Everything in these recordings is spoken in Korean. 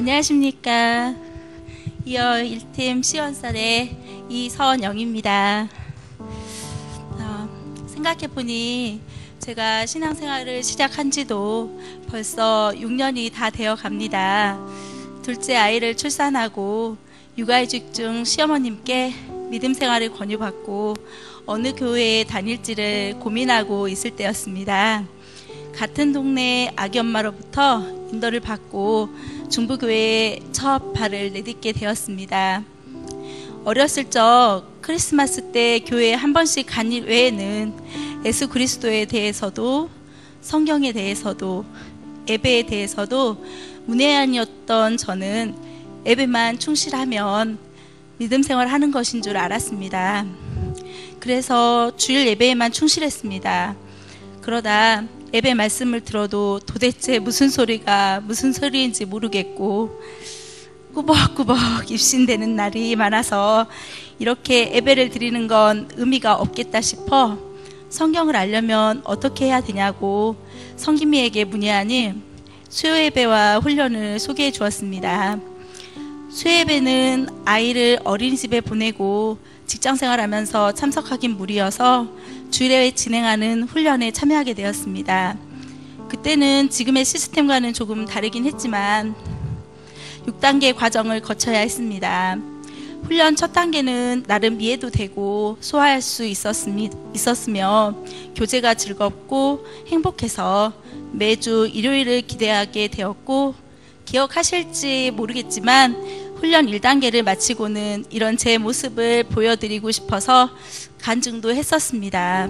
안녕하십니까. 이어 1팀 시원설의 이서영입니다. 생각해보니 제가 신앙생활을 시작한 지도 벌써 6년이 다 되어 갑니다. 둘째 아이를 출산하고 육아휴직 중 시어머님께 믿음 생활을 권유받고 어느 교회에 다닐지를 고민하고 있을 때였습니다. 같은 동네 아기 엄마로부터 인도를 받고 중부교회에 첫 발을 내딛게 되었습니다. 어렸을 적 크리스마스 때 교회에 한 번씩 간 일 외에는 예수 그리스도에 대해서도 성경에 대해서도 예배에 대해서도 문외한이었던 저는 예배만 충실하면 믿음 생활하는 것인 줄 알았습니다. 그래서 주일 예배에만 충실했습니다. 그러다 예배 말씀을 들어도 도대체 무슨 소리인지 모르겠고 꾸벅꾸벅 입신되는 날이 많아서 이렇게 예배를 드리는 건 의미가 없겠다 싶어 성경을 알려면 어떻게 해야 되냐고 성김이에게 문의하니 수요예배와 훈련을 소개해 주었습니다. 수요예배는 아이를 어린이집에 보내고 직장생활하면서 참석하긴 무리여서 주일에 진행하는 훈련에 참여하게 되었습니다. 그때는 지금의 시스템과는 조금 다르긴 했지만 6단계 과정을 거쳐야 했습니다. 훈련 첫 단계는 나름 이해도 되고 소화할 수 있었으며 교재가 즐겁고 행복해서 매주 일요일을 기대하게 되었고, 기억하실지 모르겠지만 훈련 1단계를 마치고는 이런 제 모습을 보여드리고 싶어서 간증도 했었습니다.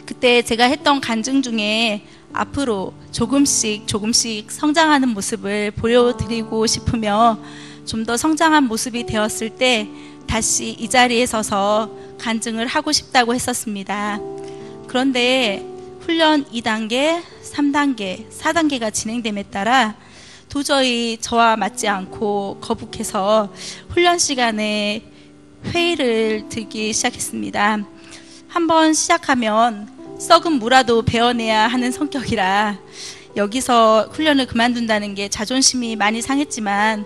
그때 제가 했던 간증 중에 앞으로 조금씩 성장하는 모습을 보여드리고 싶으며 좀 더 성장한 모습이 되었을 때 다시 이 자리에 서서 간증을 하고 싶다고 했었습니다. 그런데 훈련 2단계, 3단계, 4단계가 진행됨에 따라 도저히 저와 맞지 않고 거북해서 훈련 시간에 회의를 들기 시작했습니다. 한번 시작하면 썩은 무라도 베어내야 하는 성격이라 여기서 훈련을 그만둔다는 게 자존심이 많이 상했지만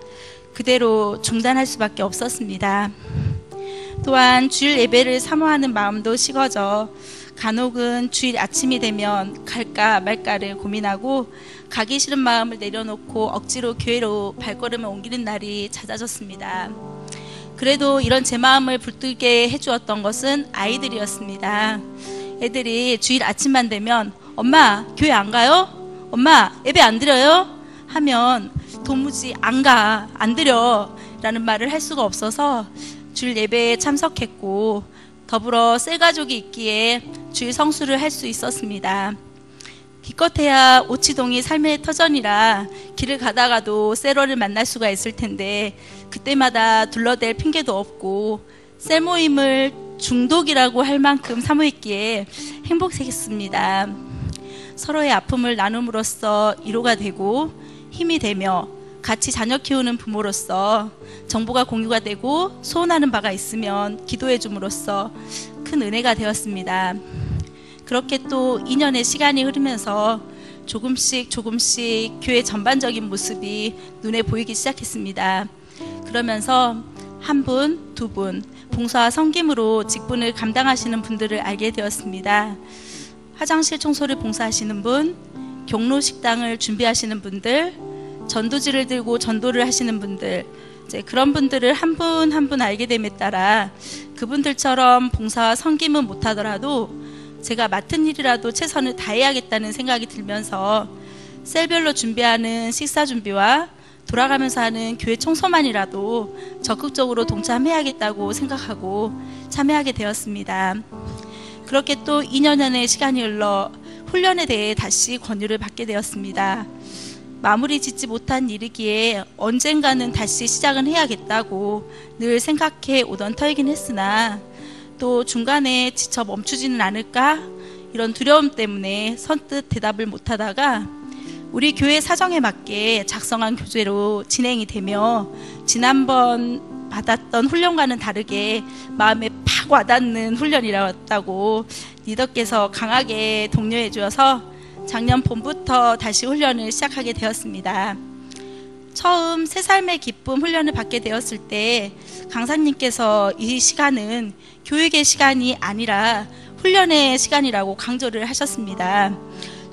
그대로 중단할 수밖에 없었습니다. 또한 주일 예배를 사모하는 마음도 식어져 간혹은 주일 아침이 되면 갈까 말까를 고민하고 가기 싫은 마음을 내려놓고 억지로 교회로 발걸음을 옮기는 날이 잦아졌습니다. 그래도 이런 제 마음을 붙들게 해주었던 것은 아이들이었습니다. 애들이 주일 아침만 되면 엄마 교회 안 가요? 엄마 예배 안 드려요? 하면 도무지 안 드려 라는 말을 할 수가 없어서 주일 예배에 참석했고 더불어 셀가족이 있기에 주일 성수를 할 수 있었습니다. 기껏해야 오치동이 삶의 터전이라 길을 가다가도 셀러를 만날 수가 있을 텐데 그때마다 둘러댈 핑계도 없고 셀 모임을 중독이라고 할 만큼 사모했기에 행복했습니다. 서로의 아픔을 나눔으로써 위로가 되고 힘이 되며 같이 자녀 키우는 부모로서 정보가 공유가 되고 소원하는 바가 있으면 기도해 줌으로써 큰 은혜가 되었습니다. 그렇게 또 2년의 시간이 흐르면서 조금씩 교회 전반적인 모습이 눈에 보이기 시작했습니다. 그러면서 한 분, 두 분, 봉사와 섬김으로 직분을 감당하시는 분들을 알게 되었습니다. 화장실 청소를 봉사하시는 분, 경로 식당을 준비하시는 분들, 전도지를 들고 전도를 하시는 분들, 이제 그런 분들을 한 분 한 분 알게 됨에 따라 그분들처럼 봉사와 섬김은 못하더라도 제가 맡은 일이라도 최선을 다해야겠다는 생각이 들면서 셀별로 준비하는 식사 준비와 돌아가면서 하는 교회 청소만이라도 적극적으로 동참해야겠다고 생각하고 참여하게 되었습니다. 그렇게 또 2년여의 시간이 흘러 훈련에 대해 다시 권유를 받게 되었습니다. 마무리 짓지 못한 일이기에 언젠가는 다시 시작은 해야겠다고 늘 생각해 오던 터이긴 했으나 또 중간에 지쳐 멈추지는 않을까? 이런 두려움 때문에 선뜻 대답을 못하다가 우리 교회 사정에 맞게 작성한 교재로 진행이 되며 지난번 받았던 훈련과는 다르게 마음에 팍 와닿는 훈련이라고 리더께서 강하게 독려해 주어서 작년 봄부터 다시 훈련을 시작하게 되었습니다. 처음 새 삶의 기쁨 훈련을 받게 되었을 때 강사님께서 이 시간은 교육의 시간이 아니라 훈련의 시간이라고 강조를 하셨습니다.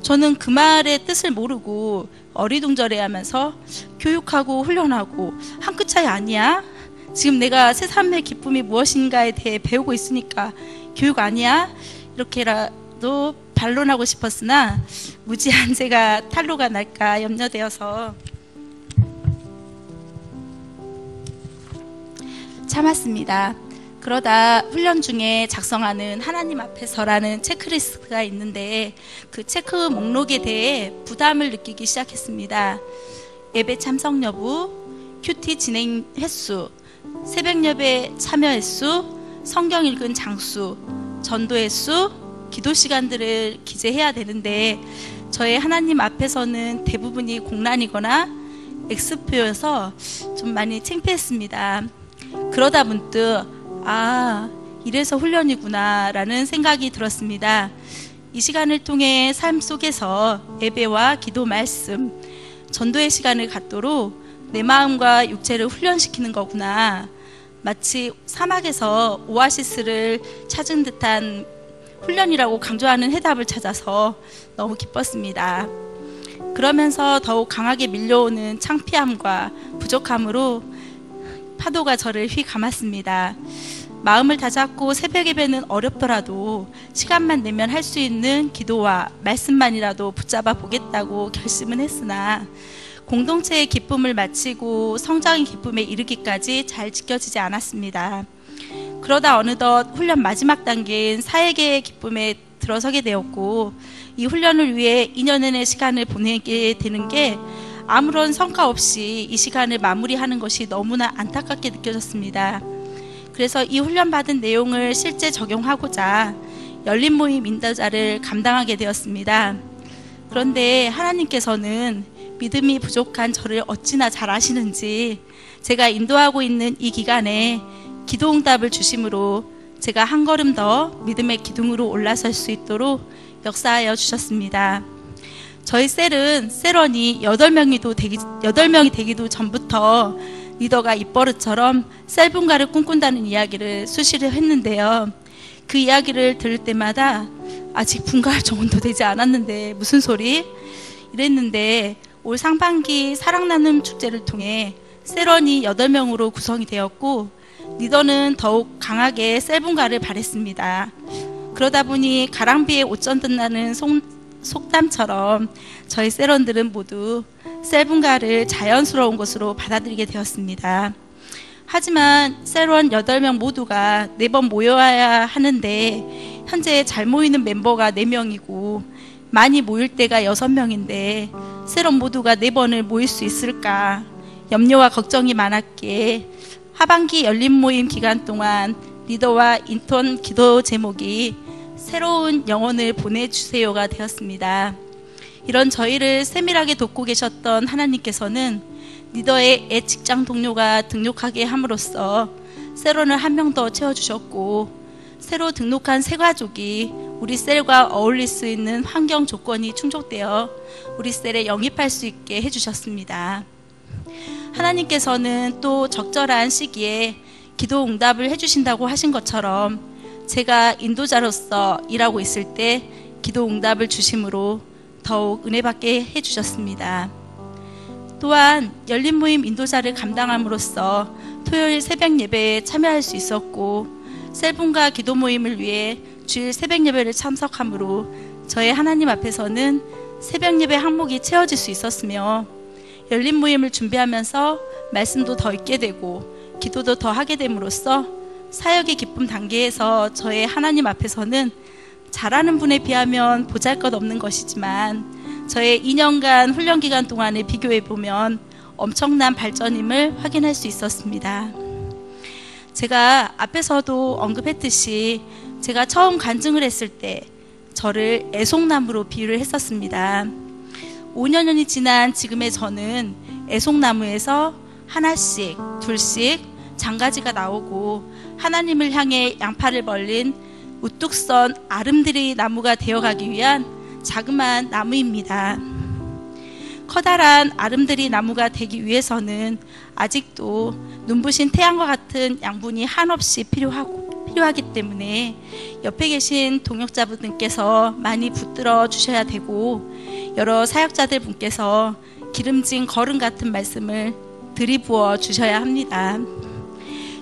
저는 그 말의 뜻을 모르고 어리둥절해하면서 교육하고 훈련하고 한 끗 차이 아니야? 지금 내가 새 삶의 기쁨이 무엇인가에 대해 배우고 있으니까 교육 아니야? 이렇게라도 반론하고 싶었으나 무지한 제가 탄로가 날까 염려되어서 참았습니다. 그러다 훈련 중에 작성하는 하나님 앞에서라는 체크리스트가 있는데 그 체크 목록에 대해 부담을 느끼기 시작했습니다. 예배 참석 여부, 큐티 진행 횟수, 새벽 예배 참여 횟수, 성경 읽은 장수, 전도 횟수, 기도 시간들을 기재해야 되는데 저의 하나님 앞에서는 대부분이 공란이거나 X표여서 좀 많이 창피했습니다. 그러다 문득 이래서 훈련이구나 라는 생각이 들었습니다. 이 시간을 통해 삶 속에서 예배와 기도 말씀, 전도의 시간을 갖도록 내 마음과 육체를 훈련시키는 거구나. 마치 사막에서 오아시스를 찾은 듯한 훈련이라고 강조하는 해답을 찾아서 너무 기뻤습니다. 그러면서 더욱 강하게 밀려오는 창피함과 부족함으로 파도가 저를 휘감았습니다. 마음을 다잡고 새벽 예배는 어렵더라도 시간만 내면 할 수 있는 기도와 말씀만이라도 붙잡아 보겠다고 결심은 했으나 공동체의 기쁨을 마치고 성장의 기쁨에 이르기까지 잘 지켜지지 않았습니다. 그러다 어느덧 훈련 마지막 단계인 사역의 기쁨에 들어서게 되었고 이 훈련을 위해 2년 내내 시간을 보내게 되는 게 아무런 성과 없이 이 시간을 마무리하는 것이 너무나 안타깝게 느껴졌습니다. 그래서 이 훈련받은 내용을 실제 적용하고자 열린 모임 인도자를 감당하게 되었습니다. 그런데 하나님께서는 믿음이 부족한 저를 어찌나 잘 아시는지 제가 인도하고 있는 이 기간에 기도응답을 주심으로 제가 한 걸음 더 믿음의 기둥으로 올라설 수 있도록 역사하여 주셨습니다. 저희 셀은 셀원이 8명이 되기도 전부터 리더가 입버릇처럼 셀 분가를 꿈꾼다는 이야기를 수시로 했는데요. 그 이야기를 들을 때마다 아직 분가할 정도도 되지 않았는데 무슨 소리? 이랬는데 올 상반기 사랑 나눔 축제를 통해 셀원이 8명으로 구성이 되었고 리더는 더욱 강하게 셀 분가를 바랬습니다. 그러다 보니 가랑비에 옷 젖는다는 속담처럼 저희 셀원들은 모두 셀분가를 자연스러운 것으로 받아들이게 되었습니다. 하지만 셀원 8명 모두가 4번 모여야 하는데 현재 잘 모이는 멤버가 4명이고 많이 모일 때가 6명인데 셀원 모두가 4번을 모일 수 있을까 염려와 걱정이 많았기에 하반기 열린 모임 기간 동안 리더와 인턴 기도 제목이 새로운 영혼을 보내주세요가 되었습니다. 이런 저희를 세밀하게 돕고 계셨던 하나님께서는 리더의 옛 직장 동료가 등록하게 함으로써 셀원을 한 명 더 채워주셨고 새로 등록한 새 가족이 우리 셀과 어울릴 수 있는 환경 조건이 충족되어 우리 셀에 영입할 수 있게 해주셨습니다. 하나님께서는 또 적절한 시기에 기도 응답을 해주신다고 하신 것처럼 제가 인도자로서 일하고 있을 때 기도 응답을 주심으로 더욱 은혜받게 해주셨습니다. 또한 열린 모임 인도자를 감당함으로써 토요일 새벽 예배에 참여할 수 있었고 셀분과 기도 모임을 위해 주일 새벽 예배를 참석함으로 저의 하나님 앞에서는 새벽 예배 항목이 채워질 수 있었으며 열린 모임을 준비하면서 말씀도 더 읽게 되고 기도도 더 하게 됨으로써 사역의 기쁨 단계에서 저의 하나님 앞에서는 잘하는 분에 비하면 보잘것없는 것이지만 저의 2년간 훈련 기간 동안에 비교해보면 엄청난 발전임을 확인할 수 있었습니다. 제가 앞에서도 언급했듯이 제가 처음 간증을 했을 때 저를 애송나무로 비유를 했었습니다. 5년이 지난 지금의 저는 애송나무에서 하나씩 둘씩 장가지가 나오고 하나님을 향해 양팔을 벌린 우뚝 선 아름드리 나무가 되어가기 위한 자그마한 나무입니다. 커다란 아름드리 나무가 되기 위해서는 아직도 눈부신 태양과 같은 양분이 한없이 필요하기 때문에 옆에 계신 동역자분들께서 많이 붙들어 주셔야 되고, 여러 사역자들 분께서 기름진 거름 같은 말씀을 들이부어 주셔야 합니다.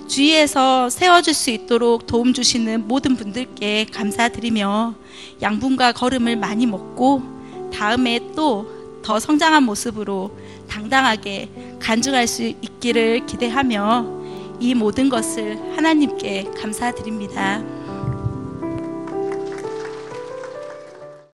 주위에서 세워줄 수 있도록 도움 주시는 모든 분들께 감사드리며, 양분과 거름을 많이 먹고 다음에 또 더 성장한 모습으로 당당하게 간증할 수 있기를 기대하며 이 모든 것을 하나님께 감사드립니다.